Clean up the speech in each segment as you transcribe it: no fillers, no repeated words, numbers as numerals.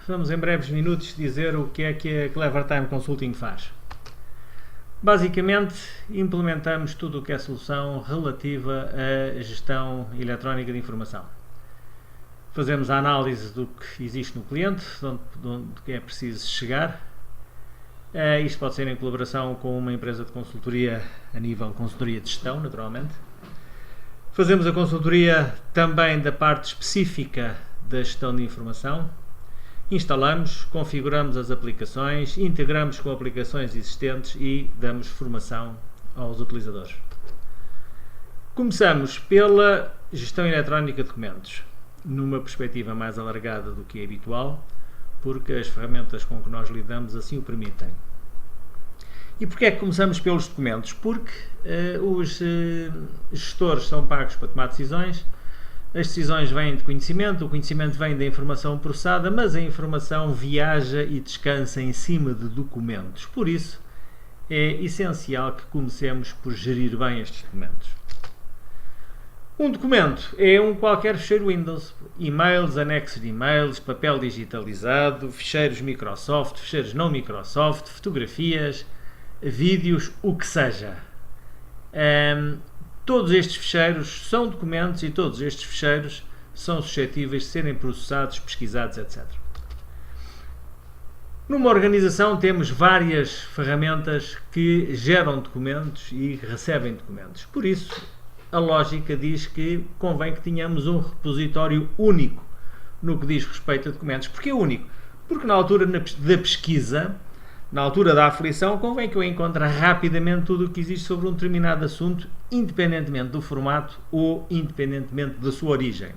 Vamos em breves minutos dizer o que é que a Clever Time Consulting faz. Basicamente, implementamos tudo o que é solução relativa à gestão eletrónica de informação. Fazemos a análise do que existe no cliente, de onde é preciso chegar. Isto pode ser em colaboração com uma empresa de consultoria a nível de consultoria de gestão, naturalmente. Fazemos a consultoria também da parte específica da gestão de informação. Instalamos, configuramos as aplicações, integramos com aplicações existentes e damos formação aos utilizadores. Começamos pela gestão eletrónica de documentos, numa perspectiva mais alargada do que é habitual, porque as ferramentas com que nós lidamos assim o permitem. E porquê é que começamos pelos documentos? Porque os gestores são pagos para tomar decisões. As decisões vêm de conhecimento, o conhecimento vem da informação processada, mas a informação viaja e descansa em cima de documentos. Por isso, é essencial que comecemos por gerir bem estes documentos. Um documento é qualquer ficheiro Windows, e-mails, anexos de e-mails, papel digitalizado, ficheiros Microsoft, ficheiros não Microsoft, fotografias, vídeos, o que seja. Todos estes ficheiros são documentos e todos estes ficheiros são suscetíveis de serem processados, pesquisados, etc. Numa organização temos várias ferramentas que geram documentos e recebem documentos. Por isso, a lógica diz que convém que tenhamos um repositório único no que diz respeito a documentos. Porquê único? Porque na altura da pesquisa, na altura da aflição, convém que eu encontre rapidamente tudo o que existe sobre um determinado assunto, independentemente do formato ou independentemente da sua origem.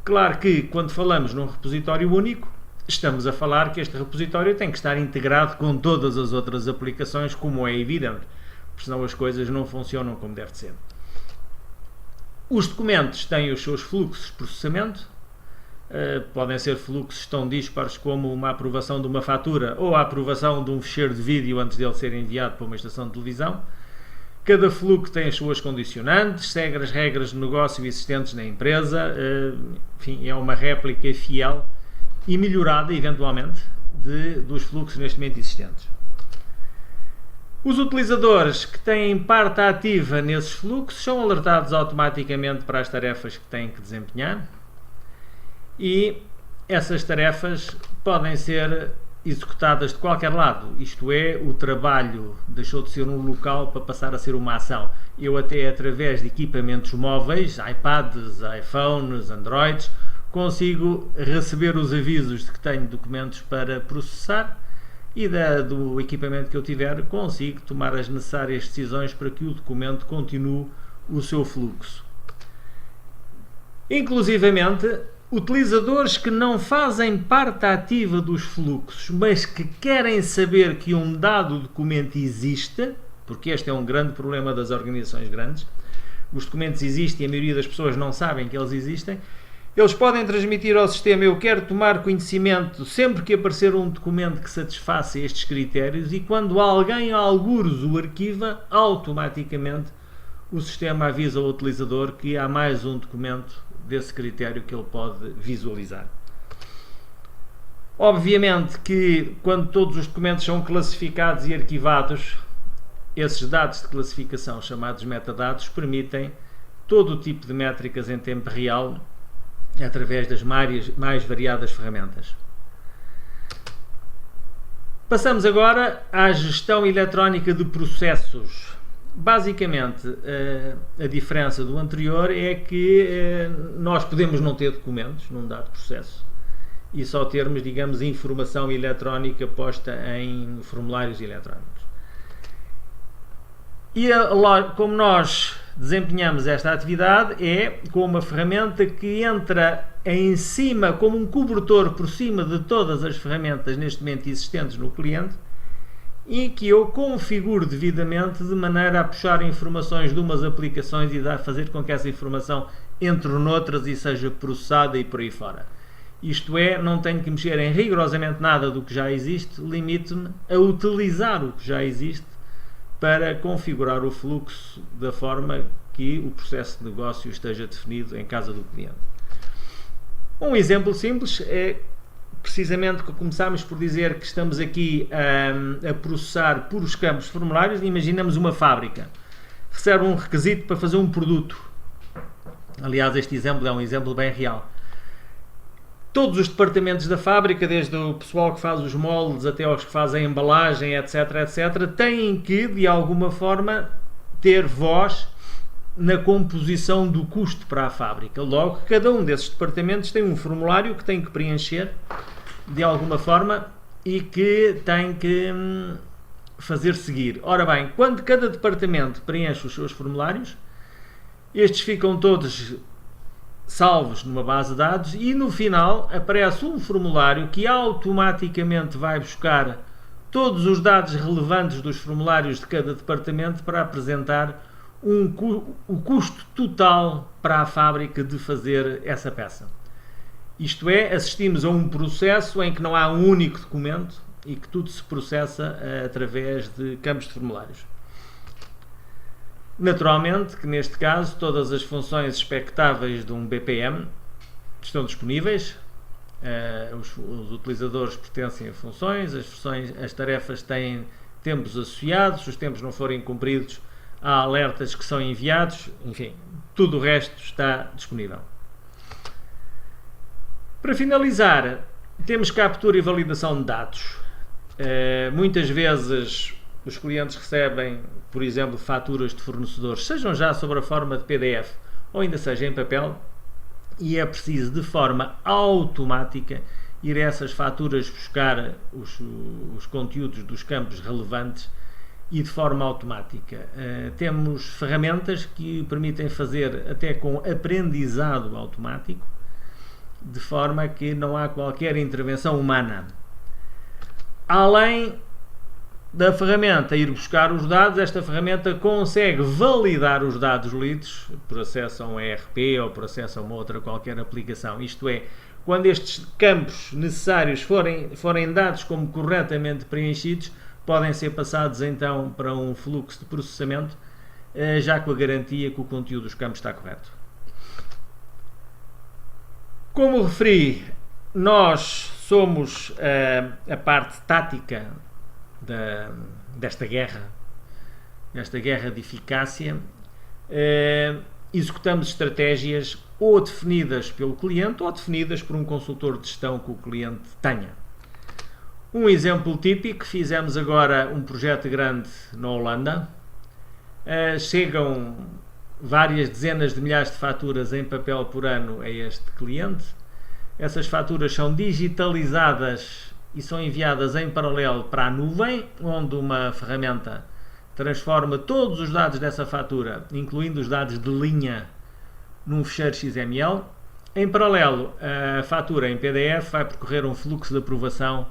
Claro que, quando falamos num repositório único, estamos a falar que este repositório tem que estar integrado com todas as outras aplicações, como é evidente, porque senão as coisas não funcionam como deve ser. Os documentos têm os seus fluxos de processamento. Podem ser fluxos tão dispares como uma aprovação de uma fatura ou a aprovação de um ficheiro de vídeo antes dele ser enviado para uma estação de televisão. Cada fluxo tem as suas condicionantes, segue as regras de negócio existentes na empresa, enfim, é uma réplica fiel e melhorada, eventualmente, dos fluxos neste momento existentes. Os utilizadores que têm parte ativa nesses fluxos são alertados automaticamente para as tarefas que têm que desempenhar. E essas tarefas podem ser executadas de qualquer lado, isto é, o trabalho deixou de ser um local para passar a ser uma ação. Eu até através de equipamentos móveis, iPads, iPhones, Androids, consigo receber os avisos de que tenho documentos para processar e do equipamento que eu tiver consigo tomar as necessárias decisões para que o documento continue o seu fluxo. Inclusivamente, utilizadores que não fazem parte ativa dos fluxos, mas que querem saber que um dado documento existe, porque este é um grande problema das organizações grandes, os documentos existem e a maioria das pessoas não sabem que eles existem, eles podem transmitir ao sistema: eu quero tomar conhecimento sempre que aparecer um documento que satisfaça estes critérios, e quando alguém algures o arquiva, automaticamente o sistema avisa ao utilizador que há mais um documento desse critério que ele pode visualizar. Obviamente que quando todos os documentos são classificados e arquivados, esses dados de classificação, chamados metadados, permitem todo o tipo de métricas em tempo real através das mais variadas ferramentas. Passamos agora à gestão eletrónica de processos. Basicamente, a diferença do anterior é que nós podemos não ter documentos num dado processo e só termos, digamos, informação eletrónica posta em formulários eletrónicos. E como nós desempenhamos esta atividade é com uma ferramenta que entra em cima, como um cobertor por cima de todas as ferramentas neste momento existentes no cliente, e que eu configuro devidamente de maneira a puxar informações de umas aplicações e a fazer com que essa informação entre noutras e seja processada e por aí fora. Isto é, não tenho que mexer em rigorosamente nada do que já existe, limito-me a utilizar o que já existe para configurar o fluxo da forma que o processo de negócio esteja definido em casa do cliente. Um exemplo simples é precisamente começámos por dizer que estamos aqui a processar puros campos de formulários. Imaginamos uma fábrica, recebe um requisito para fazer um produto. Aliás, este exemplo é um exemplo bem real. Todos os departamentos da fábrica, desde o pessoal que faz os moldes até aos que fazem a embalagem, etc, etc, têm que, de alguma forma, ter voz na composição do custo para a fábrica. Logo, cada um desses departamentos tem um formulário que tem que preencher, de alguma forma, e que tem que fazer seguir. Ora bem, quando cada departamento preenche os seus formulários, estes ficam todos salvos numa base de dados e no final aparece um formulário que automaticamente vai buscar todos os dados relevantes dos formulários de cada departamento para apresentar o custo total para a fábrica de fazer essa peça. Isto é, assistimos a um processo em que não há um único documento e que tudo se processa através de campos de formulários. Naturalmente que neste caso todas as funções expectáveis de um BPM estão disponíveis, os utilizadores pertencem a funções, as tarefas têm tempos associados, se os tempos não forem cumpridos há alertas que são enviados, enfim, tudo o resto está disponível. Para finalizar, temos captura e validação de dados. Muitas vezes os clientes recebem, por exemplo, faturas de fornecedores, sejam já sob a forma de PDF ou ainda seja em papel, e é preciso de forma automática ir a essas faturas buscar os conteúdos dos campos relevantes e de forma automática. Temos ferramentas que permitem fazer até com aprendizado automático, de forma que não há qualquer intervenção humana. Além da ferramenta ir buscar os dados, esta ferramenta consegue validar os dados lidos por acesso a um ERP ou por acesso a uma outra qualquer aplicação. Isto é, quando estes campos necessários forem dados como corretamente preenchidos, podem ser passados então para um fluxo de processamento, já com a garantia que o conteúdo dos campos está correto. Como referi, nós somos a parte tática desta guerra de eficácia. Executamos estratégias ou definidas pelo cliente ou definidas por um consultor de gestão que o cliente tenha. Um exemplo típico, fizemos agora um projeto grande na Holanda. Chegam várias dezenas de milhares de faturas em papel por ano a este cliente. Essas faturas são digitalizadas e são enviadas em paralelo para a nuvem, onde uma ferramenta transforma todos os dados dessa fatura, incluindo os dados de linha, num ficheiro XML. Em paralelo, a fatura em PDF vai percorrer um fluxo de aprovação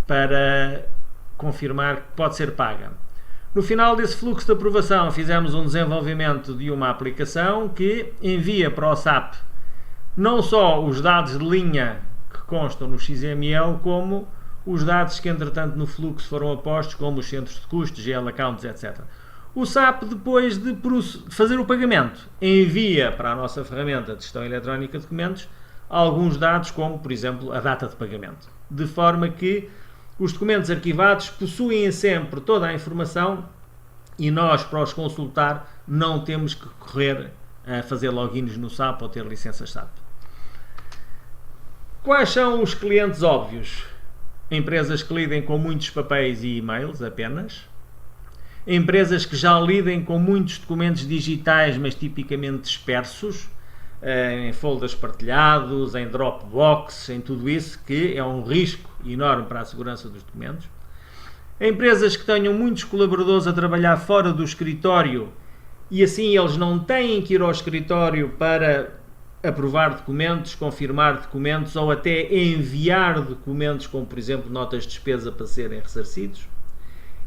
para confirmar que pode ser paga. No final desse fluxo de aprovação, fizemos um desenvolvimento de uma aplicação que envia para o SAP não só os dados de linha que constam no XML, como os dados que entretanto no fluxo foram apostos, como os centros de custos, GL accounts, etc. O SAP, depois de fazer o pagamento, envia para a nossa ferramenta de gestão eletrónica de documentos alguns dados, como por exemplo a data de pagamento, de forma que os documentos arquivados possuem sempre toda a informação e nós, para os consultar, não temos que correr a fazer logins no SAP ou ter licenças SAP. Quais são os clientes óbvios? Empresas que lidem com muitos papéis e e-mails apenas. Empresas que já lidem com muitos documentos digitais, mas tipicamente dispersos, em folders partilhados, em Dropbox, em tudo isso, que é um risco enorme para a segurança dos documentos. Empresas que tenham muitos colaboradores a trabalhar fora do escritório e assim eles não têm que ir ao escritório para aprovar documentos, confirmar documentos ou até enviar documentos, como por exemplo notas de despesa para serem ressarcidos.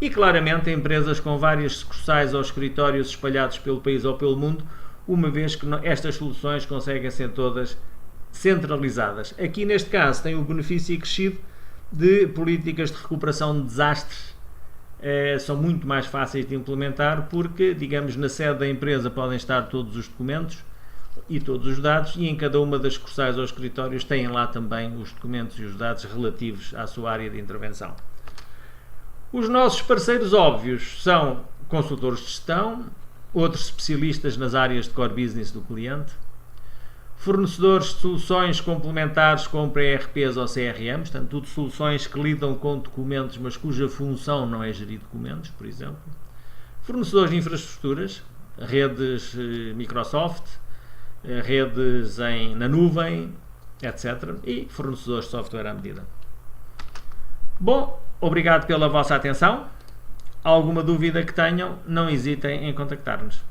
E claramente empresas com várias sucursais ou escritórios espalhados pelo país ou pelo mundo, uma vez que estas soluções conseguem ser todas centralizadas. Aqui neste caso tem o benefício acrescido de políticas de recuperação de desastres. São muito mais fáceis de implementar porque, digamos, na sede da empresa podem estar todos os documentos, e todos os dados, e em cada uma das sucursais ou escritórios têm lá também os documentos e os dados relativos à sua área de intervenção. Os nossos parceiros óbvios são consultores de gestão, outros especialistas nas áreas de core business do cliente, fornecedores de soluções complementares como ERPs ou CRMs, portanto, tudo soluções que lidam com documentos, mas cuja função não é gerir documentos, por exemplo. Fornecedores de infraestruturas, redes Microsoft, redes na nuvem, etc. E fornecedores de software à medida. Bom, obrigado pela vossa atenção. Alguma dúvida que tenham, não hesitem em contactar-nos.